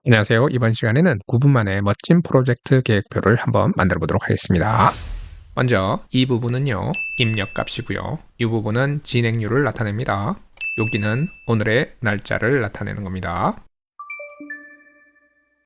안녕하세요. 이번 시간에는 9분 만에 멋진 프로젝트 계획표를 한번 만들어 보도록 하겠습니다. 먼저 이 부분은요, 입력값이고요. 이 부분은 진행률을 나타냅니다. 여기는 오늘의 날짜를 나타내는 겁니다.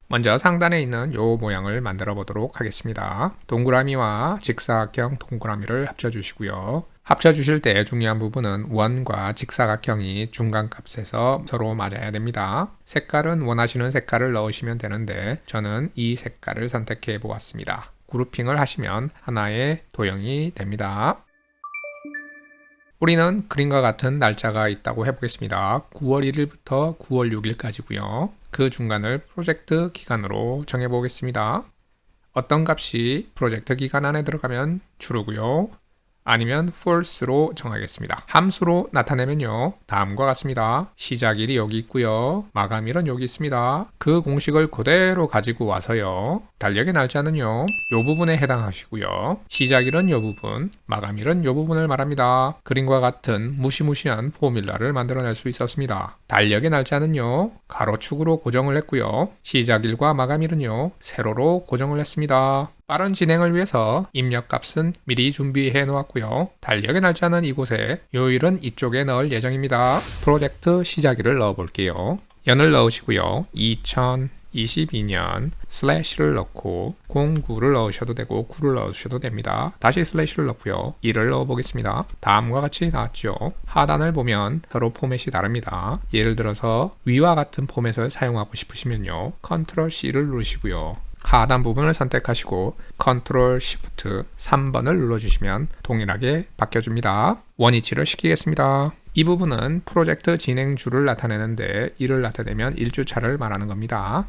먼저 상단에 있는 이 모양을 만들어 보도록 하겠습니다. 동그라미와 직사각형 동그라미를 합쳐 주시고요. 합쳐 주실 때 중요한 부분은 원과 직사각형이 중간값에서 서로 맞아야 됩니다. 색깔은 원하시는 색깔을 넣으시면 되는데 저는 이 색깔을 선택해 보았습니다. 그룹핑을 하시면 하나의 도형이 됩니다. 우리는 그림과 같은 날짜가 있다고 해보겠습니다. 9월 1일부터 9월 6일까지고요. 그 중간을 프로젝트 기간으로 정해보겠습니다. 어떤 값이 프로젝트 기간 안에 들어가면 true고요. 아니면 false로 정하겠습니다. 함수로 나타내면요, 다음과 같습니다. 시작일이 여기 있고요, 마감일은 여기 있습니다. 그 공식을 그대로 가지고 와서요, 달력의 날짜는요, 이 부분에 해당하시고요, 시작일은 이 부분, 마감일은 이 부분을 말합니다. 그림과 같은 무시무시한 포뮬라를 만들어낼 수 있었습니다. 달력의 날짜는요, 가로축으로 고정을 했고요, 시작일과 마감일은요, 세로로 고정을 했습니다. 빠른 진행을 위해서 입력값은 미리 준비해 놓았고요. 달력의 날짜는 이곳에, 요일은 이쪽에 넣을 예정입니다. 프로젝트 시작일을 넣어 볼게요. 연을 넣으시고요. 2022년 슬래시를 넣고 09를 넣으셔도 되고 9를 넣으셔도 됩니다. 다시 슬래시를 넣고요. 1을 넣어 보겠습니다. 다음과 같이 나왔죠. 하단을 보면 서로 포맷이 다릅니다. 예를 들어서 위와 같은 포맷을 사용하고 싶으시면요, 컨트롤 C를 누르시고요. 하단 부분을 선택하시고 컨트롤 시프트 3번을 눌러주시면 동일하게 바뀌어줍니다. 원위치를 시키겠습니다. 이 부분은 프로젝트 진행주를 나타내는데, 이를 나타내면 1주차를 말하는 겁니다.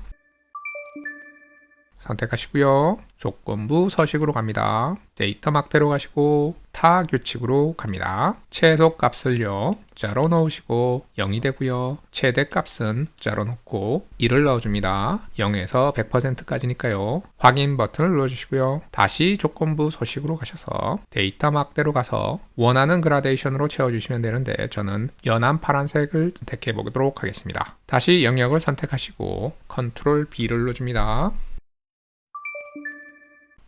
선택하시고요. 조건부 서식으로 갑니다. 데이터 막대로 가시고 타 규칙으로 갑니다. 최소 값을요, 자로 넣으시고 0이 되고요. 최대 값은 자로 넣고 1을 넣어줍니다. 0에서 100%까지니까요. 확인 버튼을 눌러주시고요. 다시 조건부 서식으로 가셔서 데이터 막대로 가서 원하는 그라데이션으로 채워주시면 되는데, 저는 연한 파란색을 선택해 보도록 하겠습니다. 다시 영역을 선택하시고 컨트롤 B를 눌러줍니다.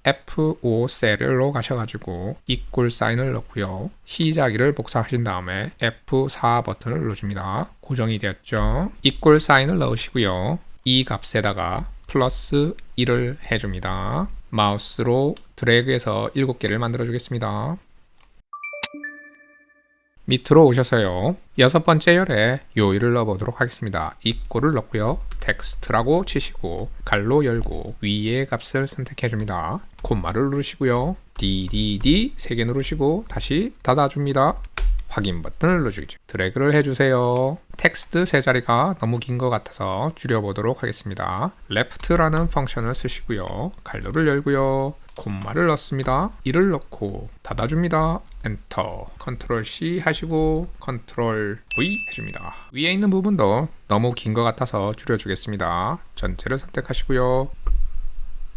F5 셀로 가셔가지고 이꼴 사인을 넣고요. 시작일을 복사하신 다음에 F4 버튼을 눌러줍니다. 고정이 되었죠. 이꼴 사인을 넣으시고요. 이 값에다가 플러스 1을 해줍니다. 마우스로 드래그해서 7개를 만들어 주겠습니다. 밑으로 오셔서요, 6번째 열에 요일을 넣어보도록 하겠습니다. 이꼴을 넣고요, 텍스트라고 치시고 갈로 열고 위의 값을 선택해줍니다. 콤마를 누르시고요, DDD 3개 누르시고 다시 닫아줍니다. 확인 버튼을 눌러주겠죠. 드래그를 해주세요. 텍스트 세 자리가 너무 긴 것 같아서 줄여보도록 하겠습니다. left라는 펑션을 쓰시고요, 갈로를 열고요, 콤마를 넣습니다. 1을 넣고 닫아줍니다. 엔터. 컨트롤 C 하시고 컨트롤 V 해줍니다. 위에 있는 부분도 너무 긴 것 같아서 줄여주겠습니다. 전체를 선택하시고요,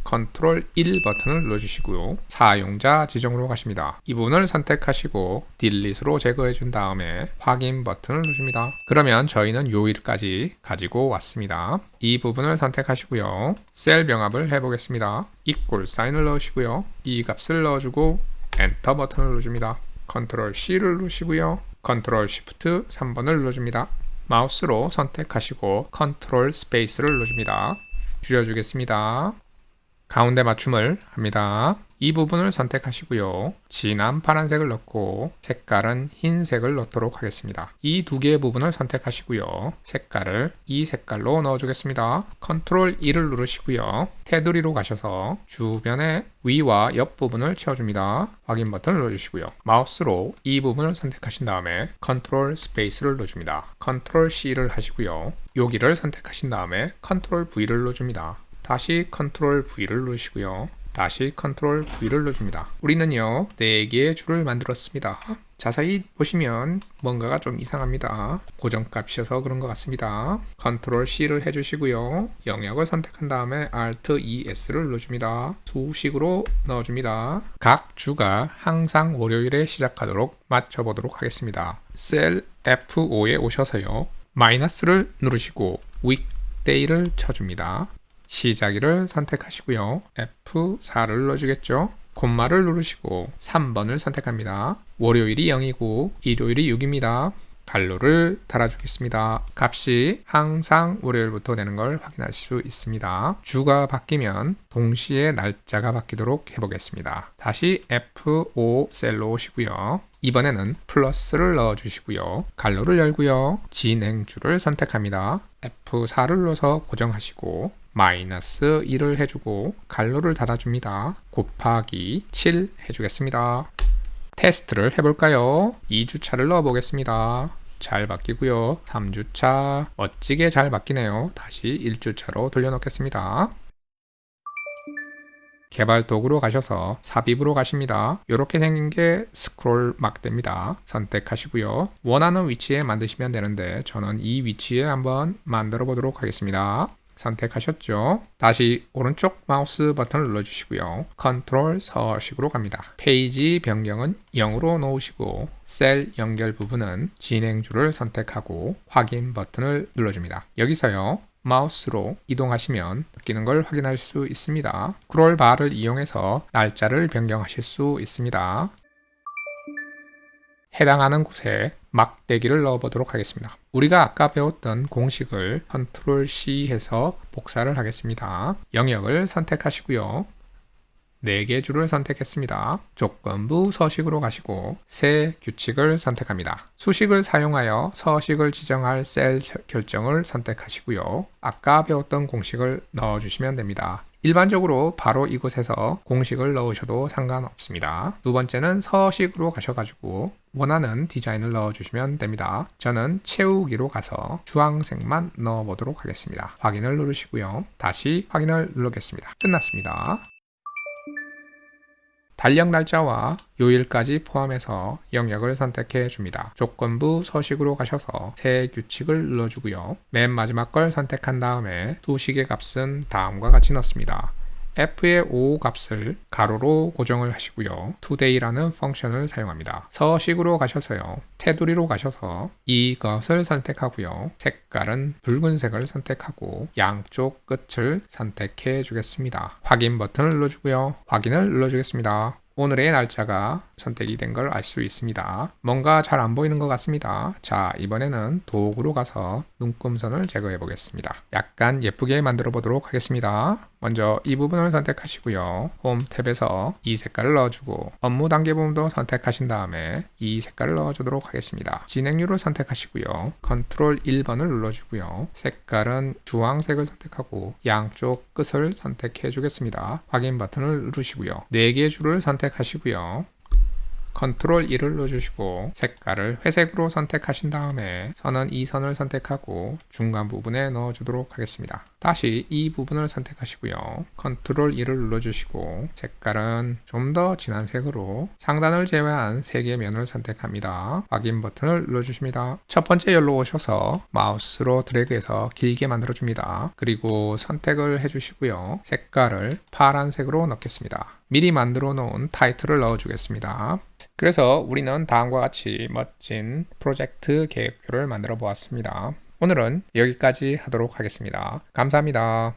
컨트롤 1 버튼을 눌러주시고요, 사용자 지정으로 가십니다. 이 부분을 선택하시고 딜리트로 제거해 준 다음에 확인 버튼을 누릅니다. 그러면 저희는 요일까지 가지고 왔습니다. 이 부분을 선택하시고요, 셀 병합을 해보겠습니다. 이꼴 사인을 넣으시고요, 이 값을 넣어주고 엔터 버튼을 눌러줍니다. 컨트롤 C를 누르시고요, 컨트롤 시프트 3번을 눌러줍니다. 마우스로 선택하시고 컨트롤 스페이스를 눌러줍니다. 줄여주겠습니다. 가운데 맞춤을 합니다. 이 부분을 선택하시고요, 진한 파란색을 넣고 색깔은 흰색을 넣도록 하겠습니다. 이 두 개의 부분을 선택하시고요, 색깔을 이 색깔로 넣어주겠습니다. 컨트롤 2를 누르시고요, 테두리로 가셔서 주변의 위와 옆 부분을 채워줍니다. 확인 버튼을 눌러주시고요, 마우스로 이 부분을 선택하신 다음에 컨트롤 스페이스를 눌러줍니다. 컨트롤 C를 하시고요, 여기를 선택하신 다음에 컨트롤 V를 눌러줍니다. 다시 컨트롤 V를 누르시고요, 다시 컨트롤 V를 눌러줍니다. 우리는요, 4개의 줄을 만들었습니다. 자세히 보시면 뭔가가 좀 이상합니다. 고정값이어서 그런 것 같습니다. 컨트롤 C를 해주시고요, 영역을 선택한 다음에 Alt ES를 눌러줍니다. 수식으로 넣어줍니다. 각 주가 항상 월요일에 시작하도록 맞춰보도록 하겠습니다. 셀 F5에 오셔서요, 마이너스를 누르시고 week 데이를 쳐줍니다. 시작일을 선택하시고요. F4를 눌러주겠죠. 콤마를 누르시고 3번을 선택합니다. 월요일이 0이고 일요일이 6입니다. 갈로를 달아주겠습니다. 값이 항상 월요일부터 되는 걸 확인할 수 있습니다. 주가 바뀌면 동시에 날짜가 바뀌도록 해보겠습니다. 다시 F5 셀로 오시고요. 이번에는 플러스를 넣어주시고요. 갈로를 열고요. 진행주를 선택합니다. F4를 눌러서 고정하시고 마이너스 1을 해주고 갈로를 닫아줍니다. 곱하기 7 해주겠습니다. 테스트를 해볼까요? 2주차를 넣어보겠습니다. 잘 바뀌고요. 3주차 멋지게 잘 바뀌네요. 다시 1주차로 돌려놓겠습니다. 개발 도구로 가셔서 삽입으로 가십니다. 이렇게 생긴 게 스크롤 막대입니다. 선택하시고요. 원하는 위치에 만드시면 되는데 저는 이 위치에 한번 만들어 보도록 하겠습니다. 선택하셨죠? 다시 오른쪽 마우스 버튼을 눌러주시고요. 컨트롤 서식으로 갑니다. 페이지 변경은 0으로 놓으시고 셀 연결 부분은 진행주를 선택하고 확인 버튼을 눌러줍니다. 여기서요. 마우스로 이동하시면 바뀌는 걸 확인할 수 있습니다. 스크롤 바를 이용해서 날짜를 변경하실 수 있습니다. 해당하는 곳에 막대기를 넣어보도록 하겠습니다. 우리가 아까 배웠던 공식을 컨트롤 C 해서 복사를 하겠습니다. 영역을 선택하시고요. 4개 줄을 선택했습니다. 조건부 서식으로 가시고 새 규칙을 선택합니다. 수식을 사용하여 서식을 지정할 셀 결정을 선택하시고요. 아까 배웠던 공식을 넣어주시면 됩니다. 일반적으로 바로 이곳에서 공식을 넣으셔도 상관없습니다. 두 번째는 서식으로 가셔가지고 원하는 디자인을 넣어주시면 됩니다. 저는 채우기로 가서 주황색만 넣어보도록 하겠습니다. 확인을 누르시고요. 다시 확인을 누르겠습니다. 끝났습니다. 달력 날짜와 요일까지 포함해서 영역을 선택해 줍니다. 조건부 서식으로 가셔서 새 규칙을 눌러주고요. 맨 마지막 걸 선택한 다음에 수식의 값은 다음과 같이 넣습니다. F의 5 값을 가로로 고정을 하시고요. today라는 펑션을 사용합니다. 서식으로 가셔서요. 테두리로 가셔서 이것을 선택하고요. 색깔은 붉은색을 선택하고 양쪽 끝을 선택해 주겠습니다. 확인 버튼을 눌러주고요. 확인을 눌러주겠습니다. 오늘의 날짜가 선택이 된 걸 알 수 있습니다. 뭔가 잘 안 보이는 것 같습니다. 자, 이번에는 도구로 가서 눈금선을 제거해 보겠습니다. 약간 예쁘게 만들어 보도록 하겠습니다. 먼저 이 부분을 선택하시고요. 홈 탭에서 이 색깔을 넣어주고 업무 단계 부분도 선택하신 다음에 이 색깔을 넣어주도록 하겠습니다. 진행률을 선택하시고요. 컨트롤 1번을 눌러주고요. 색깔은 주황색을 선택하고 양쪽 끝을 선택해 주겠습니다. 확인 버튼을 누르시고요. 4개 줄을 선택하시고요. 컨트롤 1을 눌러주시고 색깔을 회색으로 선택하신 다음에 선은 이 선을 선택하고 중간 부분에 넣어주도록 하겠습니다. 다시 이 부분을 선택하시고요. 컨트롤 2를 눌러주시고 색깔은 좀 더 진한 색으로 상단을 제외한 3개 면을 선택합니다. 확인 버튼을 눌러주십니다. 첫 번째 열로 오셔서 마우스로 드래그해서 길게 만들어줍니다. 그리고 선택을 해주시고요. 색깔을 파란색으로 넣겠습니다. 미리 만들어 놓은 타이틀을 넣어주겠습니다. 그래서 우리는 다음과 같이 멋진 프로젝트 계획표를 만들어 보았습니다. 오늘은 여기까지 하도록 하겠습니다. 감사합니다.